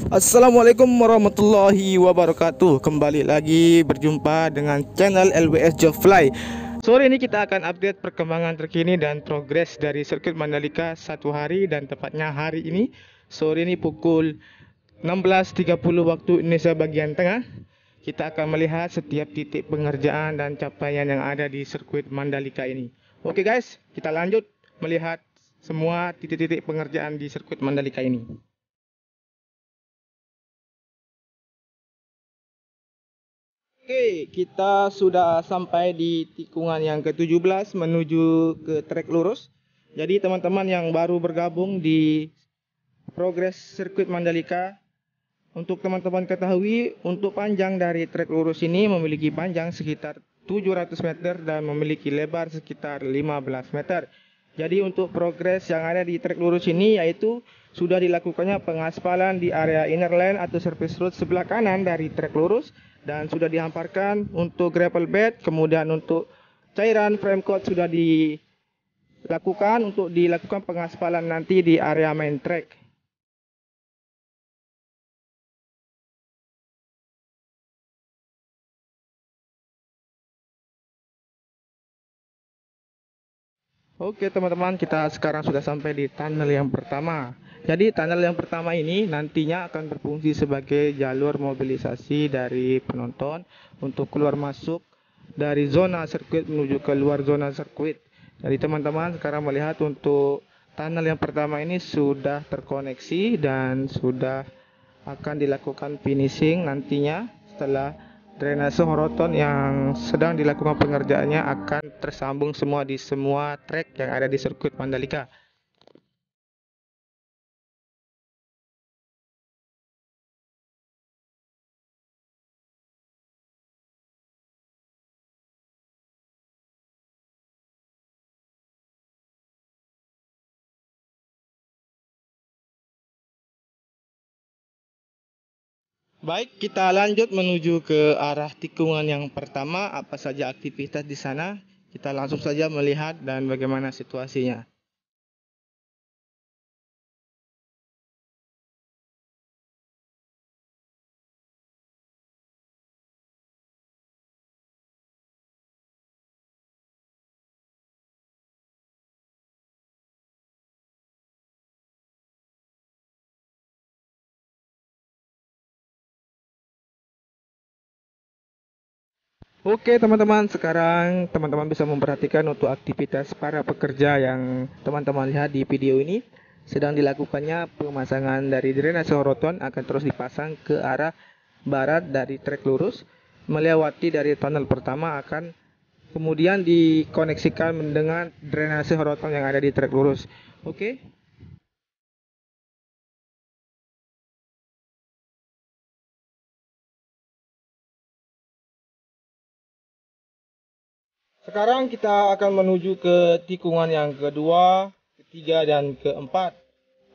Assalamualaikum warahmatullahi wabarakatuh. Kembali lagi berjumpa dengan channel LWS Jobfly. Sore ini kita akan update perkembangan terkini dan progres dari sirkuit Mandalika satu hari, dan tepatnya hari ini sore ini pukul 16.30 waktu Indonesia bagian tengah. Kita akan melihat setiap titik pengerjaan dan capaian yang ada di sirkuit Mandalika ini. Oke guys, kita lanjut melihat semua titik-titik pengerjaan di sirkuit Mandalika ini. Oke, kita sudah sampai di tikungan yang ke-17 menuju ke trek lurus. Jadi teman-teman yang baru bergabung di progres sirkuit Mandalika, untuk teman-teman ketahui, untuk panjang dari trek lurus ini memiliki panjang sekitar 700 meter dan memiliki lebar sekitar 15 meter. Jadi untuk progres yang ada di trek lurus ini yaitu sudah dilakukannya pengaspalan di area inner lane atau surface road sebelah kanan dari trek lurus, dan sudah dihamparkan untuk gravel bed. Kemudian untuk cairan frame coat sudah dilakukan untuk dilakukan pengaspalan nanti di area main track. Oke teman-teman, kita sekarang sudah sampai di tunnel yang pertama. Jadi tunnel yang pertama ini nantinya akan berfungsi sebagai jalur mobilisasi dari penonton untuk keluar masuk dari zona sirkuit menuju ke luar zona sirkuit. Jadi teman-teman sekarang melihat untuk tunnel yang pertama ini sudah terkoneksi dan sudah akan dilakukan finishing nantinya setelah drainase horoton yang sedang dilakukan pengerjaannya akan tersambung semua di semua trek yang ada di sirkuit Mandalika. Baik, kita lanjut menuju ke arah tikungan yang pertama. Apa saja aktivitas di sana? Kita langsung saja melihat dan bagaimana situasinya. Oke teman-teman, sekarang teman-teman bisa memperhatikan untuk aktivitas para pekerja yang teman-teman lihat di video ini. Sedang dilakukannya pemasangan dari drainase horoton, akan terus dipasang ke arah barat dari trek lurus, melewati dari tunnel pertama, akan kemudian dikoneksikan dengan drainase horoton yang ada di trek lurus. Oke. Sekarang kita akan menuju ke tikungan yang kedua, ketiga, dan keempat.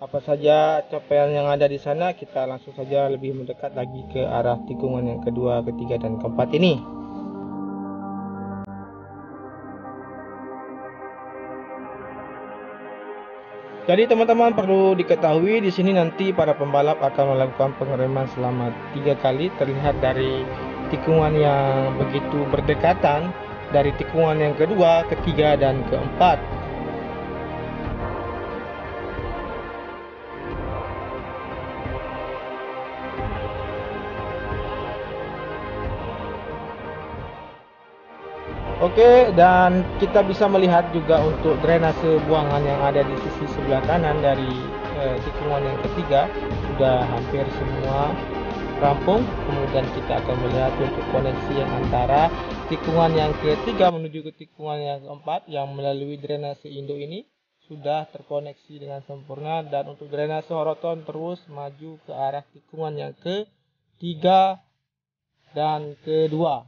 Apa saja capaian yang ada di sana, kita langsung saja lebih mendekat lagi ke arah tikungan yang kedua, ketiga, dan keempat ini. Jadi teman-teman perlu diketahui di sini nanti para pembalap akan melakukan pengereman selama 3 kali, terlihat dari tikungan yang begitu berdekatan dari tikungan yang kedua, ketiga, dan keempat. Oke, dan kita bisa melihat juga untuk drainase buangan yang ada di sisi sebelah kanan dari tikungan yang ketiga sudah hampir semua rampung. Kemudian kita akan melihat untuk koneksi yang antara tikungan yang ketiga menuju ke tikungan yang keempat yang melalui drainase induk ini sudah terkoneksi dengan sempurna, dan untuk drainase horoton terus maju ke arah tikungan yang ketiga dan kedua.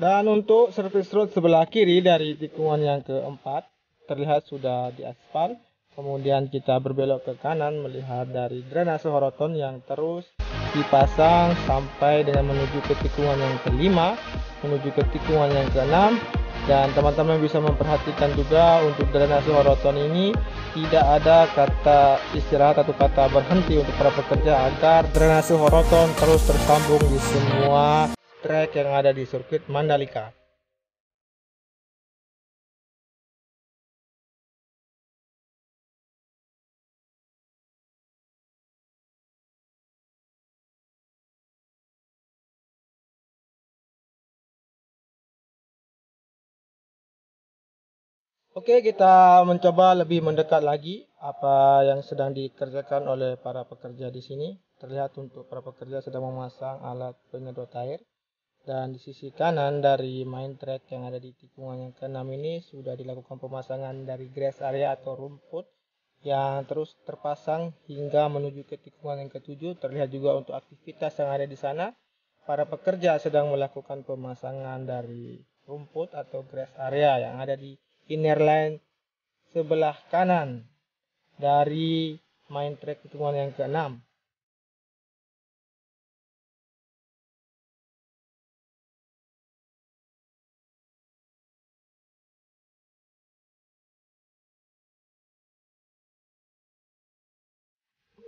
Dan untuk surface road sebelah kiri dari tikungan yang keempat terlihat sudah diaspal. Kemudian kita berbelok ke kanan melihat dari drainase horoton yang terus dipasang sampai dengan menuju ke tikungan yang kelima, menuju ke tikungan yang keenam. Dan teman-teman bisa memperhatikan juga untuk drainase horoton ini tidak ada kata istirahat atau kata berhenti untuk para pekerja, agar drainase horoton terus tersambung di semua trek yang ada di sirkuit Mandalika. Oke, kita mencoba lebih mendekat lagi apa yang sedang dikerjakan oleh para pekerja di sini. Terlihat untuk para pekerja sedang memasang alat penyedot air. Dan di sisi kanan dari main track yang ada di tikungan yang ke-6 ini sudah dilakukan pemasangan dari grass area atau rumput yang terus terpasang hingga menuju ke tikungan yang ke-7. Terlihat juga untuk aktivitas yang ada di sana. Para pekerja sedang melakukan pemasangan dari rumput atau grass area yang ada di inner line sebelah kanan dari main track tikungan yang ke-6.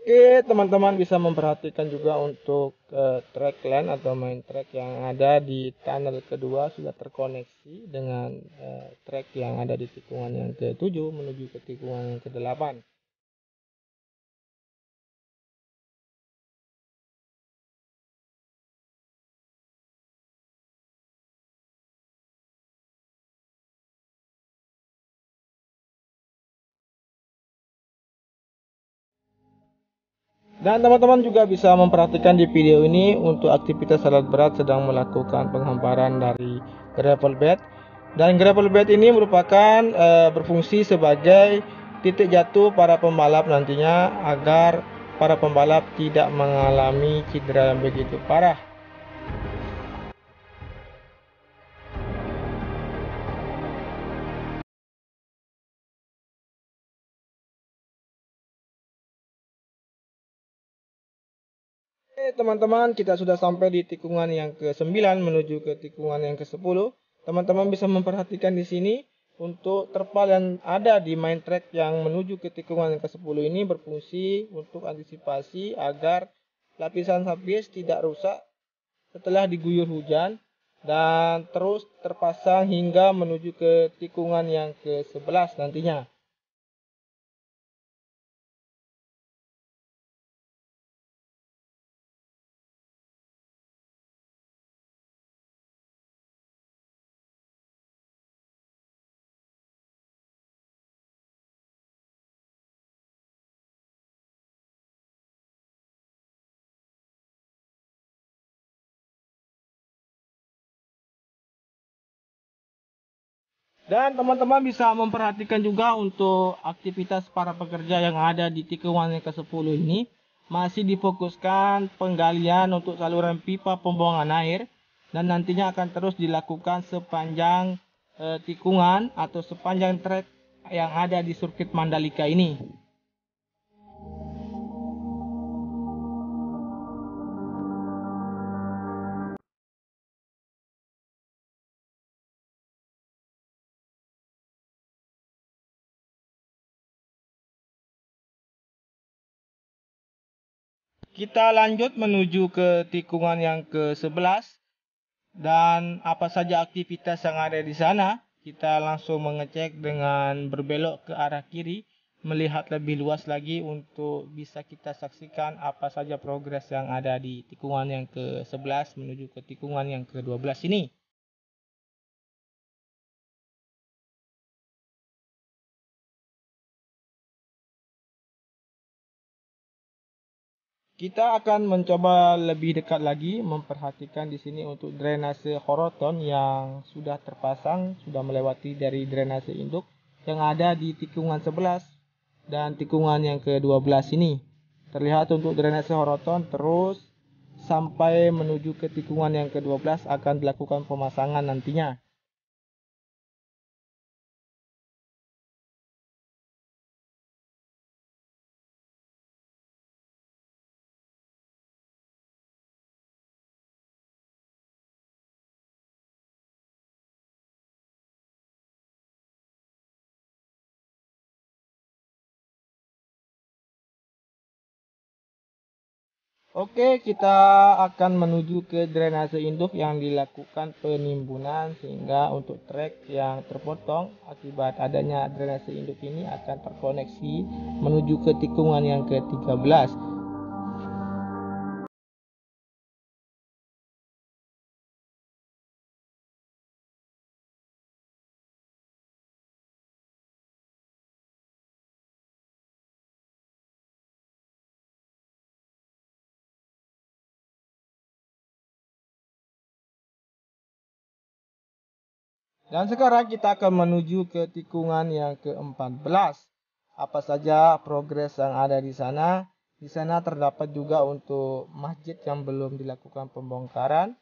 Oke, teman-teman bisa memperhatikan juga untuk track line atau main track yang ada di tunnel kedua sudah terkoneksi dengan track yang ada di tikungan yang ke-7 menuju ke tikungan yang ke-8. Dan teman-teman juga bisa memperhatikan di video ini untuk aktivitas alat berat sedang melakukan penghamparan dari gravel bed. Dan gravel bed ini merupakan berfungsi sebagai titik jatuh para pembalap nantinya, agar para pembalap tidak mengalami cedera yang begitu parah. Oke teman-teman, kita sudah sampai di tikungan yang ke-9 menuju ke tikungan yang ke-10. Teman-teman bisa memperhatikan di sini untuk terpal yang ada di main track yang menuju ke tikungan yang ke-10 ini berfungsi untuk antisipasi agar lapisan habis tidak rusak setelah diguyur hujan, dan terus terpasang hingga menuju ke tikungan yang ke-11 nantinya. Dan teman-teman bisa memperhatikan juga untuk aktivitas para pekerja yang ada di tikungan yang ke-10 ini masih difokuskan penggalian untuk saluran pipa pembuangan air, dan nantinya akan terus dilakukan sepanjang tikungan atau sepanjang trek yang ada di sirkuit Mandalika ini. Kita lanjut menuju ke tikungan yang ke-11, dan apa saja aktivitas yang ada di sana. Kita langsung mengecek dengan berbelok ke arah kiri, melihat lebih luas lagi untuk bisa kita saksikan apa saja progres yang ada di tikungan yang ke-11 menuju ke tikungan yang ke-12 ini. Kita akan mencoba lebih dekat lagi memperhatikan di sini untuk drainase horoton yang sudah terpasang, sudah melewati dari drainase induk yang ada di tikungan 11 dan tikungan yang ke-12 ini. Terlihat untuk drainase horoton terus sampai menuju ke tikungan yang ke-12 akan dilakukan pemasangan nantinya. Oke, kita akan menuju ke drainase induk yang dilakukan penimbunan, sehingga untuk trek yang terpotong akibat adanya drainase induk ini akan terkoneksi menuju ke tikungan yang ke-13. Dan sekarang kita akan menuju ke tikungan yang ke-14. Apa saja progres yang ada di sana? Di sana terdapat juga untuk masjid yang belum dilakukan pembongkaran,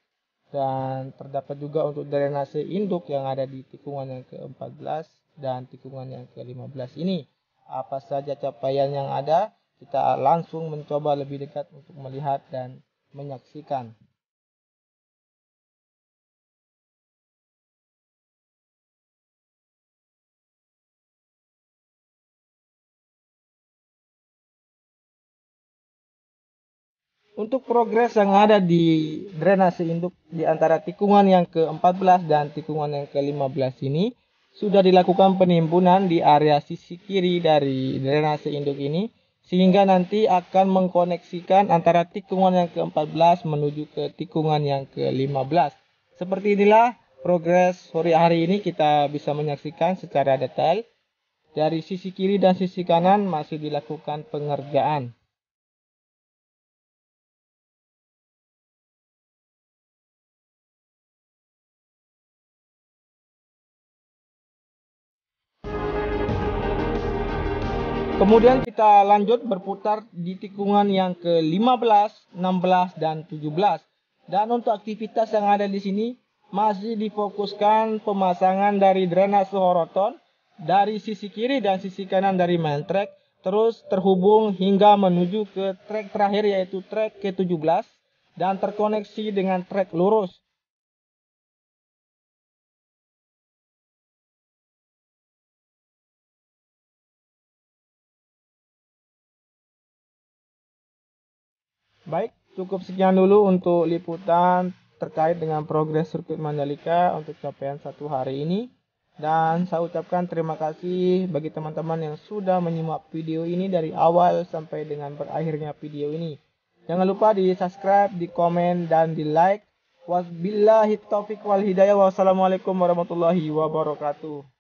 dan terdapat juga untuk drainase induk yang ada di tikungan yang ke-14 dan tikungan yang ke-15 ini. Apa saja capaian yang ada? Kita langsung mencoba lebih dekat untuk melihat dan menyaksikan. Untuk progres yang ada di drainase induk di antara tikungan yang ke-14 dan tikungan yang ke-15 ini, sudah dilakukan penimbunan di area sisi kiri dari drainase induk ini, sehingga nanti akan mengkoneksikan antara tikungan yang ke-14 menuju ke tikungan yang ke-15. Seperti inilah progres sore hari ini kita bisa menyaksikan secara detail. Dari sisi kiri dan sisi kanan masih dilakukan pengerjaan. Kemudian kita lanjut berputar di tikungan yang ke-15, 16, dan 17. Dan untuk aktivitas yang ada di sini masih difokuskan pemasangan dari drainase horoton dari sisi kiri dan sisi kanan dari main track, terus terhubung hingga menuju ke trek terakhir yaitu trek ke-17 dan terkoneksi dengan trek lurus. Baik, cukup sekian dulu untuk liputan terkait dengan progres sirkuit Mandalika untuk capaian satu hari ini. Dan saya ucapkan terima kasih bagi teman-teman yang sudah menyimak video ini dari awal sampai dengan berakhirnya video ini. Jangan lupa di subscribe, di komen, dan di like. Wabillahi taufiq wal hidayah. Wassalamualaikum warahmatullahi wabarakatuh.